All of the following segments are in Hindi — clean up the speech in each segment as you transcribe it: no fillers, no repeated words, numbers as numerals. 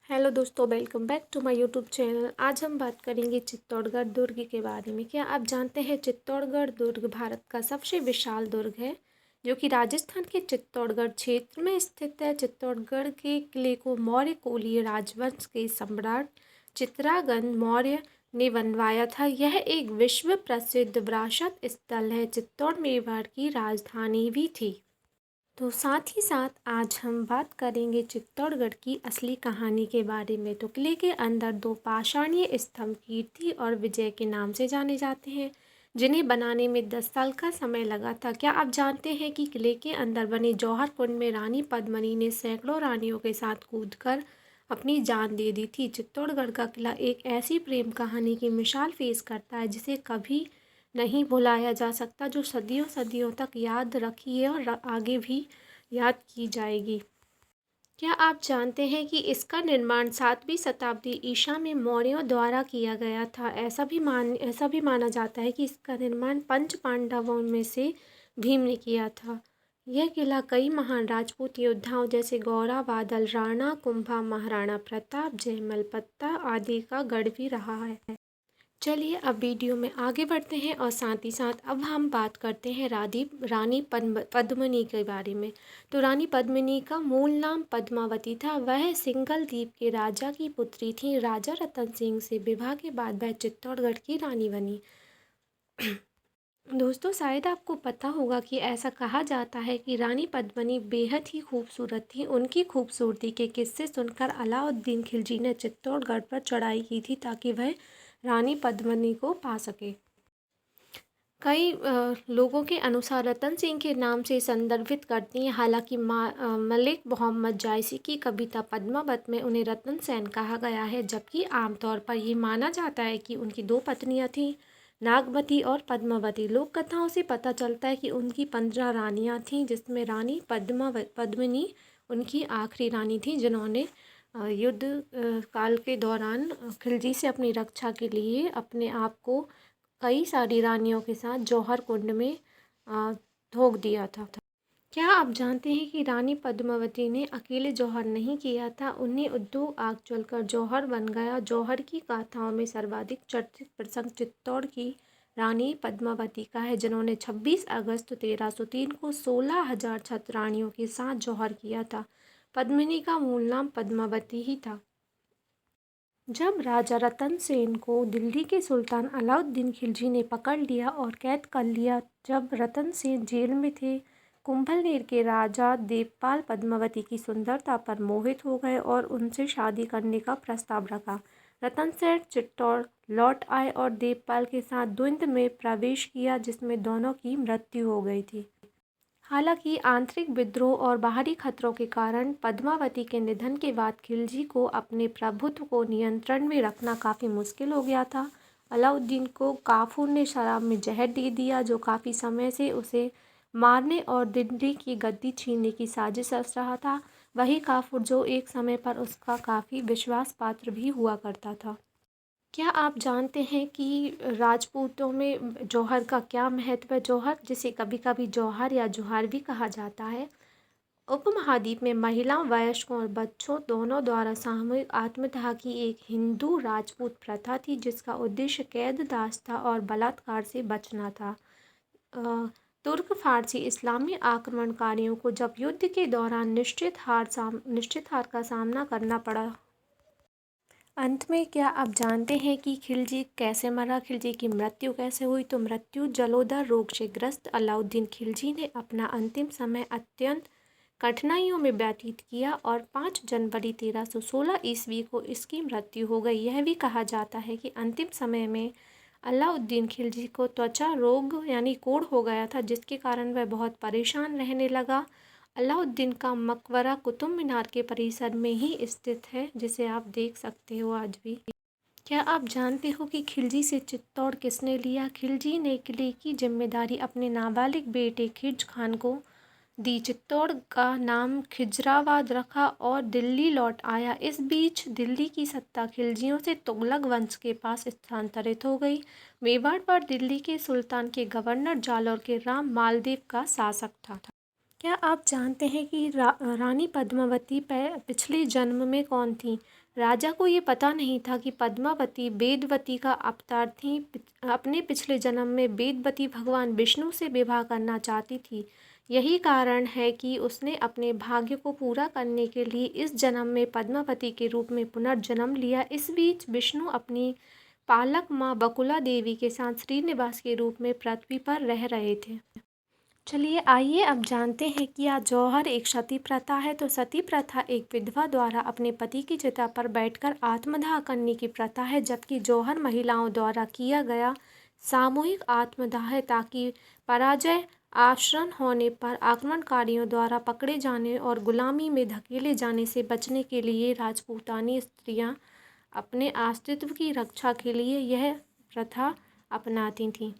हेलो दोस्तों, welcome back to my YouTube channel. आज हम बात करेंगे चित्तौड़गढ़ दुर्ग के बारे में। क्या आप जानते हैं चित्तौड़गढ़ दुर्ग भारत का सबसे विशाल दुर्ग है जो कि राजस्थान के चित्तौड़गढ़ क्षेत्र में स्थित है। चित्तौड़गढ़ के किले को मौर्य कोलीय राजवंश के सम्राट चित्रांगद मौर्य ने बनवाया था। यह एक विश्व प्रसिद्ध विरासत स्थल है। चित्तौड़ मेवाड़ की राजधानी भी थी। तो साथ ही साथ आज हम बात करेंगे चित्तौड़गढ़ की असली कहानी के बारे में। तो किले के अंदर दो पाषाणीय स्तंभ कीर्ति और विजय के नाम से जाने जाते हैं, जिन्हें बनाने में 10 साल का समय लगा था। क्या आप जानते हैं कि किले के अंदर बने जौहर कुंड में रानी पद्मिनी ने सैकड़ों रानियों के साथ कूदकर अपनी जान दे दी थी। चित्तौड़गढ़ का किला एक ऐसी प्रेम कहानी की मिसाल पेश करता है जिसे कभी नहीं भुलाया जा सकता, जो सदियों सदियों तक याद रखी है और आगे भी याद की जाएगी। क्या आप जानते हैं कि इसका निर्माण 7वीं शताब्दी ईसा में मौर्यों द्वारा किया गया था। ऐसा भी माना जाता है कि इसका निर्माण पंच पांडवों में से भीम ने किया था। यह किला कई महान राजपूत योद्धाओं जैसे गौरा बादल, राणा कुंभा, महाराणा प्रताप, जयमल पत्ता आदि का गढ़ भी रहा है। चलिए अब वीडियो में आगे बढ़ते हैं और साथ ही साथ अब हम बात करते हैं रानी पद्मिनी के बारे में। तो रानी पद्मिनी का मूल नाम पद्मावती था। वह सिंघल द्वीप के राजा की पुत्री थी। राजा रतन सिंह से विवाह के बाद वह चित्तौड़गढ़ की रानी बनी। दोस्तों, शायद आपको पता होगा कि ऐसा कहा जाता है कि रानी पद्मिनी बेहद ही खूबसूरत थी। उनकी खूबसूरती के किस्से सुनकर अलाउद्दीन खिलजी ने चित्तौड़गढ़ पर चढ़ाई की थी ताकि वह रानी पद्मिनी को पा सके। कई लोगों के अनुसार रतन सिंह के नाम से संदर्भित करती हैं। हालांकि मलिक मोहम्मद जायसी की कविता पद्मावत में उन्हें रतन सेन कहा गया है, जबकि आमतौर पर ये माना जाता है कि उनकी 2 पत्नियां थीं, नागवती और पद्मावती। लोक कथाओं से पता चलता है कि उनकी 15 रानियां थीं, जिसमें रानी पद्मिनी उनकी आखिरी रानी थी, जिन्होंने युद्ध काल के दौरान खिलजी से अपनी रक्षा के लिए अपने आप को कई सारी रानियों के साथ जौहर कुंड में धोख दिया था। क्या आप जानते हैं कि रानी पद्मावती ने अकेले जौहर नहीं किया था, उन्हें उद्योग आग चलकर जौहर बन गया। जौहर की गाथाओं में सर्वाधिक चर्चित प्रसंग चित्तौड़ की रानी पद्मावती का है, जिन्होंने 26 अगस्त 1303 को 16,000 छत्ररानियों के साथ जौहर किया था। पद्मिनी का मूल नाम पद्मावती ही था। जब राजा रतन सेन को दिल्ली के सुल्तान अलाउद्दीन खिलजी ने पकड़ लिया और कैद कर लिया, जब रतन सेन जेल में थे, कुंभलनेर के राजा देवपाल पद्मावती की सुंदरता पर मोहित हो गए और उनसे शादी करने का प्रस्ताव रखा। रतन सेन चित्तौड़ लौट आए और देवपाल के साथ द्वंद्व में प्रवेश किया, जिसमें दोनों की मृत्यु हो गई थी। हालांकि आंतरिक विद्रोह और बाहरी खतरों के कारण पद्मावती के निधन के बाद खिलजी को अपने प्रभुत्व को नियंत्रण में रखना काफ़ी मुश्किल हो गया था। अलाउद्दीन को काफूर ने शराब में जहर दे दिया, जो काफ़ी समय से उसे मारने और दिल्ली की गद्दी छीनने की साजिश रच रहा था। वही काफूर जो एक समय पर उसका काफ़ी विश्वास पात्र भी हुआ करता था। क्या आप जानते हैं कि राजपूतों में जौहर का क्या महत्व है? जौहर, जिसे कभी कभी जौहर या जोहार भी कहा जाता है, उपमहाद्वीप में महिलाओं, वयस्कों और बच्चों दोनों द्वारा सामूहिक आत्मदाह की एक हिंदू राजपूत प्रथा थी, जिसका उद्देश्य कैद, दासता और बलात्कार से बचना था। तुर्क फारसी इस्लामी आक्रमणकारियों को जब युद्ध के दौरान निश्चित हार का सामना करना पड़ा। अंत में क्या आप जानते हैं कि खिलजी कैसे मरा, खिलजी की मृत्यु कैसे हुई? तो मृत्यु जलोदर रोग से ग्रस्त अलाउद्दीन खिलजी ने अपना अंतिम समय अत्यंत कठिनाइयों में व्यतीत किया और 5 जनवरी 1316 ईस्वी को इसकी मृत्यु हो गई। यह भी कहा जाता है कि अंतिम समय में अलाउद्दीन खिलजी को त्वचा रोग यानी कोढ़ हो गया था, जिसके कारण वह बहुत परेशान रहने लगा। अलाउद्दीन का मकबरा कुतुब मीनार के परिसर में ही स्थित है, जिसे आप देख सकते हो आज भी। क्या आप जानते हो कि खिलजी से चित्तौड़ किसने लिया? खिलजी ने किले की जिम्मेदारी अपने नाबालिग बेटे खिज खान को दी। चित्तौड़ का नाम खिजराबाद रखा और दिल्ली लौट आया। इस बीच दिल्ली की सत्ता खिलजियों से तुगलक वंश के पास स्थानांतरित हो गई। मेवाड़ पर दिल्ली के सुल्तान के गवर्नर जालौर के राम मालदेव का शासक था। क्या आप जानते हैं कि रानी पद्मावती पिछले जन्म में कौन थीं? राजा को ये पता नहीं था कि पद्मावती वेदवती का अवतार थीं। अपने पिछले जन्म में वेदवती भगवान विष्णु से विवाह करना चाहती थी। यही कारण है कि उसने अपने भाग्य को पूरा करने के लिए इस जन्म में पद्मावती के रूप में पुनर्जन्म लिया। इस बीच विष्णु अपनी पालक माँ बकुला देवी के साथ श्रीनिवास के रूप में पृथ्वी पर रह रहे थे। चलिए आइए अब जानते हैं कि यह जौहर एक सती प्रथा है। तो सती प्रथा एक विधवा द्वारा अपने पति की चिता पर बैठकर आत्मदाह करने की प्रथा है, जबकि जौहर महिलाओं द्वारा किया गया सामूहिक आत्मदाह है ताकि पराजय आश्रय होने पर आक्रमणकारियों द्वारा पकड़े जाने और गुलामी में धकेले जाने से बचने के लिए राजपूतानी स्त्रियां अपने अस्तित्व की रक्षा के लिए यह प्रथा अपनाती थीं।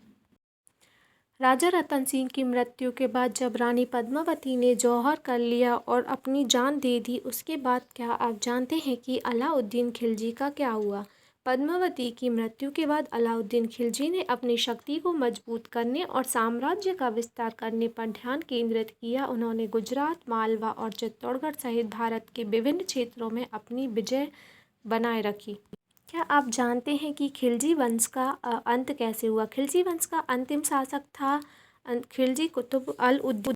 राजा रतन सिंह की मृत्यु के बाद जब रानी पद्मावती ने जौहर कर लिया और अपनी जान दे दी, उसके बाद क्या आप जानते हैं कि अलाउद्दीन खिलजी का क्या हुआ? पद्मावती की मृत्यु के बाद अलाउद्दीन खिलजी ने अपनी शक्ति को मजबूत करने और साम्राज्य का विस्तार करने पर ध्यान केंद्रित किया। उन्होंने गुजरात, मालवा और चित्तौड़गढ़ सहित भारत के विभिन्न क्षेत्रों में अपनी विजय बनाए रखी। क्या आप जानते हैं कि खिलजी वंश का अंत कैसे हुआ? खिलजी वंश का अंतिम शासक था खिलजी कुतुब अल उद्दीन।